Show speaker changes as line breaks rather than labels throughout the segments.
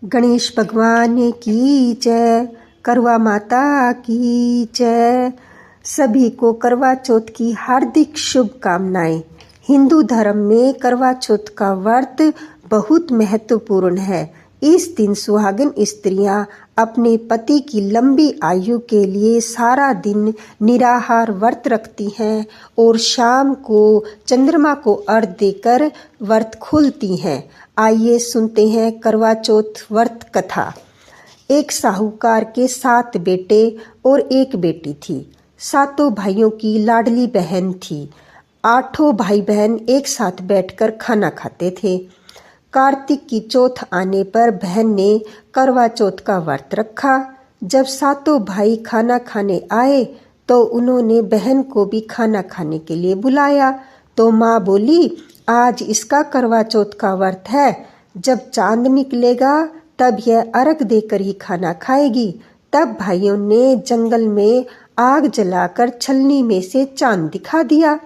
गणेश भगवान की जय, करवा माता की जय। सभी को करवा चौथ की हार्दिक शुभकामनाएं। हिंदू धर्म में करवा चौथ का व्रत बहुत महत्वपूर्ण है। इस दिन सुहागिन स्त्रियां अपने पति की लंबी आयु के लिए सारा दिन निराहार व्रत रखती हैं और शाम को चंद्रमा को अर्घ्य देकर व्रत खोलती हैं। आइए सुनते हैं करवा चौथ व्रत कथा। एक साहूकार के 7 बेटे और एक बेटी थी। सातों भाइयों की लाडली बहन थी। 8 भाई बहन एक साथ बैठकर खाना खाते थे। कार्तिक की चौथ आने पर बहन ने करवा चौथ का व्रत रखा। जब सातों भाई खाना खाने आए तो उन्होंने बहन को भी खाना खाने के लिए बुलाया। तो माँ बोली, आज इसका करवा चौथ का व्रत है, जब चांद निकलेगा तब यह अर्घ देकर ही खाना खाएगी। तब भाइयों ने जंगल में आग जलाकर छलनी में से चांद दिखा दिया।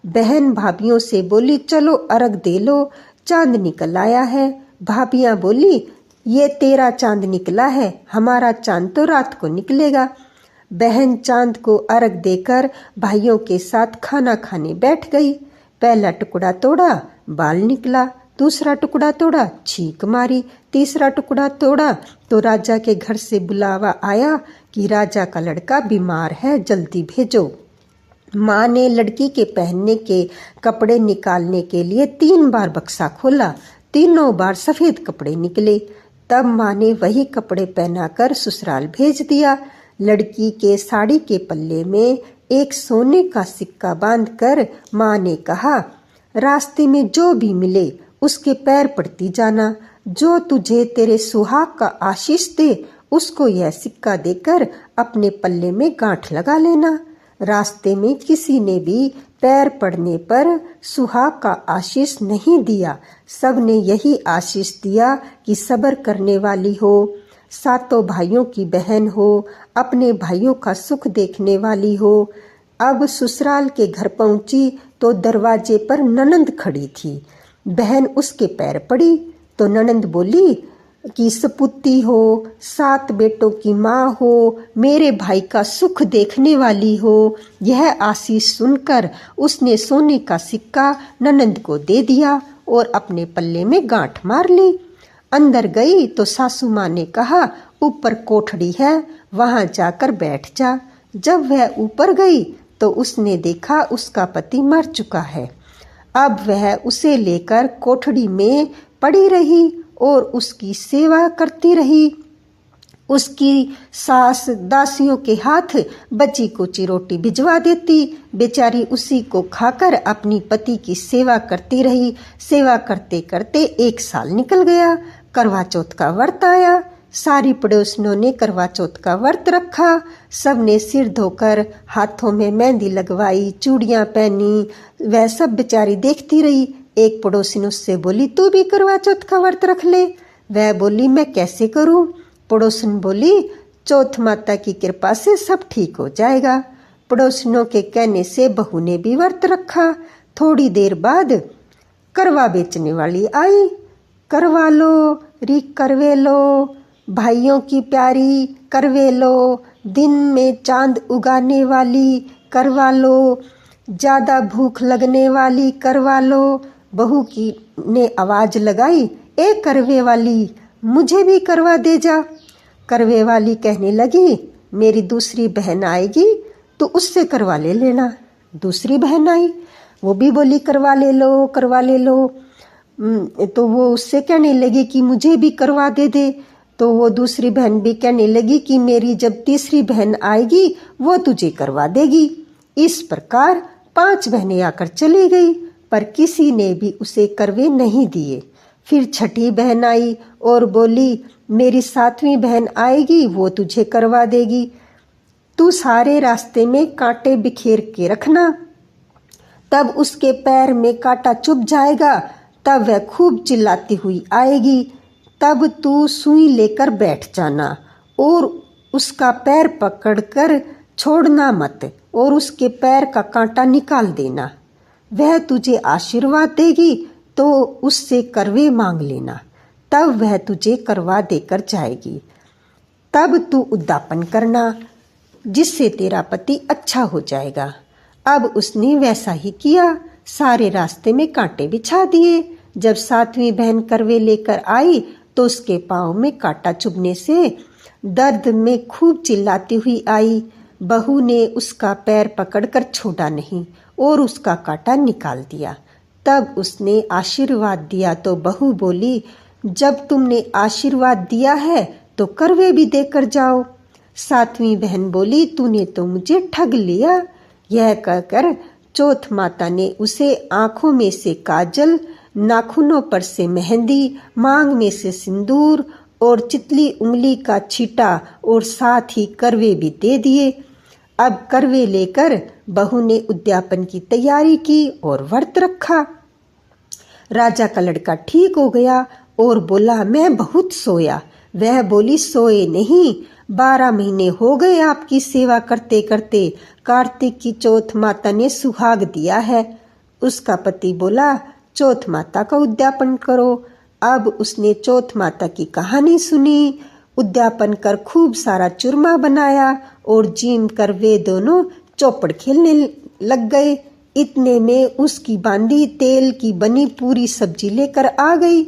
बहन भाभियों से बोली, चलो अर्घ दे लो, चांद निकल आया है। भाभियां बोली, ये तेरा चांद निकला है, हमारा चांद तो रात को निकलेगा। बहन चांद को अर्घ देकर भाइयों के साथ खाना खाने बैठ गई। पहला टुकड़ा तोड़ा, बाल निकला। दूसरा टुकड़ा तोड़ा, छींक मारी। तीसरा टुकड़ा तोड़ा तो राजा के घर से बुलावा आया कि राजा का लड़का बीमार है, जल्दी भेजो। माँ ने लड़की के पहनने के कपड़े निकालने के लिए 3 बार बक्सा खोला। तीनों बार सफेद कपड़े निकले। तब माँ ने वही कपड़े पहनाकर ससुराल भेज दिया। लड़की के साड़ी के पल्ले में एक सोने का सिक्का बांधकर माँ ने कहा, रास्ते में जो भी मिले उसके पैर पड़ती जाना। जो तुझे तेरे सुहाग का आशीष दे उसको यह सिक्का देकर अपने पल्ले में गांठ लगा लेना। रास्ते में किसी ने भी पैर पड़ने पर सुहाग का आशीष नहीं दिया। सब ने यही आशीष दिया कि सब्र करने वाली हो, सातों भाइयों की बहन हो, अपने भाइयों का सुख देखने वाली हो। अब ससुराल के घर पहुंची तो दरवाजे पर ननंद खड़ी थी। बहन उसके पैर पड़ी तो ननंद बोली कि सपूती हो, 7 बेटों की माँ हो, मेरे भाई का सुख देखने वाली हो। यह आशीष सुनकर उसने सोने का सिक्का ननंद को दे दिया और अपने पल्ले में गांठ मार ली। अंदर गई तो सासू माँ ने कहा, ऊपर कोठड़ी है, वहां जाकर बैठ जा। जब वह ऊपर गई तो उसने देखा उसका पति मर चुका है। अब वह उसे लेकर कोठड़ी में पड़ी रही और उसकी सेवा करती रही। उसकी सास दासियों के हाथ बची कुची रोटी भिजवा देती। बेचारी उसी को खाकर अपनी पति की सेवा करती रही। सेवा करते करते 1 साल निकल गया। करवा चौथ का व्रत आया। सारी पड़ोसियों ने करवा चौथ का व्रत रखा। सब ने सिर धोकर हाथों में मेहंदी लगवाई, चूड़ियां पहनी। वह सब बेचारी देखती रही। एक पड़ोसी उससे बोली, तू भी करवा चौथ का व्रत रख ले। वह बोली, मैं कैसे करूं? पड़ोसन बोली, चौथ माता की कृपा से सब ठीक हो जाएगा। पड़ोसियों के कहने से बहू ने भी व्रत रखा। थोड़ी देर बाद करवा बेचने वाली आई। करवा लो री करवे लो, भाइयों की प्यारी करवे लो, दिन में चांद उगाने वाली करवा लो, ज्यादा भूख लगने वाली करवा लो। बहू की ने आवाज लगाई, ए करवे वाली, मुझे भी करवा दे जा। करवे वाली कहने लगी, मेरी दूसरी बहन आएगी तो उससे करवा ले लेना। दूसरी बहन आई, वो भी बोली, करवा ले लो, करवा ले लो। तो वो उससे कहने लगी कि मुझे भी करवा दे दे। तो वो दूसरी बहन भी कहने लगी कि मेरी जब तीसरी बहन आएगी वो तुझे करवा देगी। इस प्रकार 5 बहनें आकर चली गई, पर किसी ने भी उसे करवे नहीं दिए। फिर छठी बहन आई और बोली, मेरी 7वीं बहन आएगी, वो तुझे करवा देगी। तू सारे रास्ते में कांटे बिखेर के रखना, तब उसके पैर में कांटा चुभ जाएगा, तब वह खूब चिल्लाती हुई आएगी। तब तू सुई लेकर बैठ जाना और उसका पैर पकड़कर छोड़ना मत और उसके पैर का कांटा निकाल देना। वह तुझे आशीर्वाद देगी तो उससे करवे मांग लेना। तब वह तुझे करवा देकर जाएगी। तब तू उद्यापन करना, जिससे तेरा पति अच्छा हो जाएगा। अब उसने वैसा ही किया, सारे रास्ते में कांटे बिछा दिए। जब सातवीं बहन करवे लेकर आई तो उसके पाँव में कांटा चुभने से दर्द में खूब चिल्लाती हुई आई। बहू ने उसका पैर पकड़कर छोड़ा नहीं और उसका कांटा निकाल दिया। तब उसने आशीर्वाद दिया तो बहू बोली, जब तुमने आशीर्वाद दिया है तो करवे भी देकर जाओ। सातवीं बहन बोली, तूने तो मुझे ठग लिया। यह कहकर चौथ माता ने उसे आंखों में से काजल, नाखूनों पर से मेहंदी, मांग में से सिंदूर और चितली उंगली का छींटा और साथ ही करवे भी दे दिए। अब करवे लेकर बहू ने उद्यापन की तैयारी की और व्रत रखा। राजा का लड़का ठीक हो गया और बोला, मैं बहुत सोया। वह बोली, सोए नहीं, 12 महीने हो गए आपकी सेवा करते करते। कार्तिक की चौथ माता ने सुहाग दिया है। उसका पति बोला, चौथ माता का उद्यापन करो। अब उसने चौथ माता की कहानी सुनी, उद्यापन कर खूब सारा चूरमा बनाया और जीम कर वे दोनों चौपड़ खेलने लग गए। इतने में उसकी बांदी तेल की बनी पूरी सब्जी लेकर आ गई।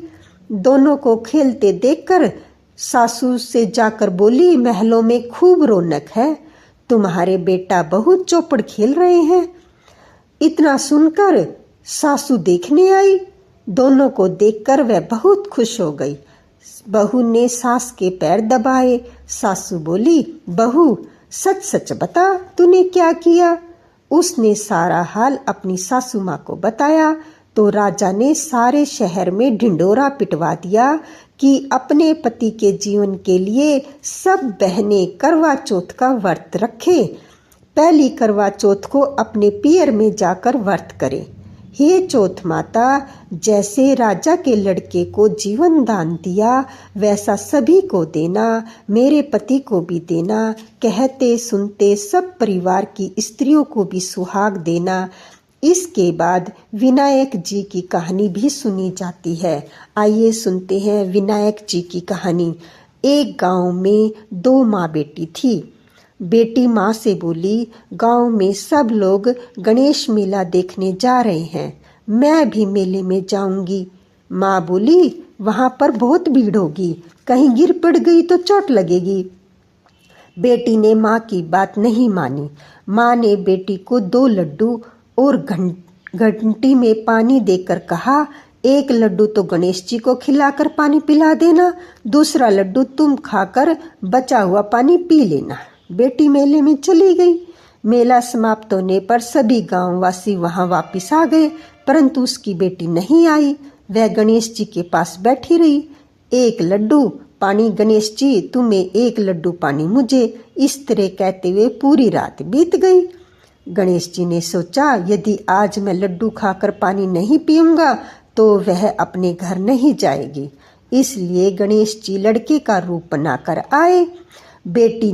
दोनों को खेलते देखकर सासू से जाकर बोली, महलों में खूब रौनक है, तुम्हारे बेटा बहुत चौपड़ खेल रहे हैं। इतना सुनकर सासू देखने आई। दोनों को देखकर वह बहुत खुश हो गई। बहू ने सास के पैर दबाए। सासू बोली, बहू सच सच बता, तूने क्या किया। उसने सारा हाल अपनी सासू माँ को बताया तो राजा ने सारे शहर में ढिंडोरा पिटवा दिया कि अपने पति के जीवन के लिए सब बहनें करवा चौथ का व्रत रखे। पहली करवा चौथ को अपने पियर में जाकर व्रत करे। हे चौथ माता, जैसे राजा के लड़के को जीवन दान दिया वैसा सभी को देना, मेरे पति को भी देना। कहते सुनते सब परिवार की स्त्रियों को भी सुहाग देना। इसके बाद विनायक जी की कहानी भी सुनी जाती है। आइए सुनते हैं विनायक जी की कहानी। एक गांव में 2 माँ बेटी थी। बेटी माँ से बोली, गांव में सब लोग गणेश मेला देखने जा रहे हैं, मैं भी मेले में जाऊंगी। माँ बोली, वहां पर बहुत भीड़ होगी, कहीं गिर पड़ गई तो चोट लगेगी। बेटी ने माँ की बात नहीं मानी। माँ ने बेटी को 2 लड्डू और घंटी में पानी देकर कहा, एक लड्डू तो गणेश जी को खिलाकर पानी पिला देना, दूसरा लड्डू तुम खाकर बचा हुआ पानी पी लेना। बेटी मेले में चली गई। मेला समाप्त होने पर सभी गांववासी वहां वापिस आ गए, परंतु उसकी बेटी नहीं आई। वह गणेश जी के पास बैठी रही। 1 लड्डू पानी गणेश जी, तुम्हें 1 लड्डू पानी मुझे, इस तरह कहते हुए पूरी रात बीत गई। गणेश जी ने सोचा, यदि आज मैं लड्डू खाकर पानी नहीं पीऊंगा तो वह अपने घर नहीं जाएगी। इसलिए गणेश जी लड़के का रूप बनाकर आए। बेटी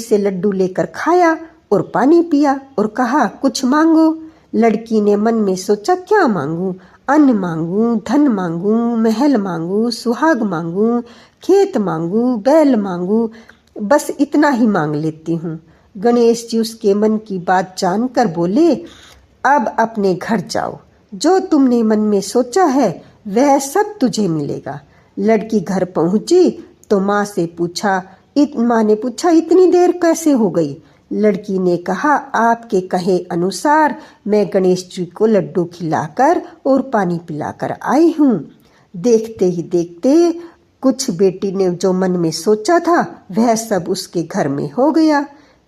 से लड्डू लेकर खाया और पानी पिया और कहा, कुछ मांगो। लड़की ने मन में सोचा, क्या मांगूं? अन्न मांगूं, धन मांगूं, महल मांगूं, सुहाग मांगूं, खेत मांगूं, बैल मांगूं, बस इतना ही मांग लेती हूँ। गणेश जी उसके मन की बात जानकर बोले, अब अपने घर जाओ, जो तुमने मन में सोचा है वह सब तुझे मिलेगा। लड़की घर पहुंची तो माँ ने पूछा, इतनी देर कैसे हो गई? लड़की ने कहा, आपके कहे अनुसार मैं गणेश जी को लड्डू खिलाकर और पानी पिलाकर आई हूँ। देखते ही देखते कुछ बेटी ने जो मन में सोचा था वह सब उसके घर में हो गया।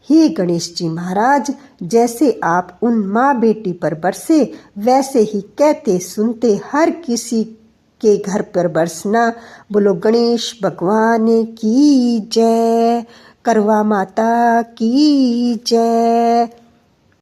हे गणेश जी महाराज, जैसे आप उन माँ बेटी पर बरसे वैसे ही कहते सुनते हर किसी के घर पर बरसना। बोलो गणेश भगवान की जय, करवा माता की जय।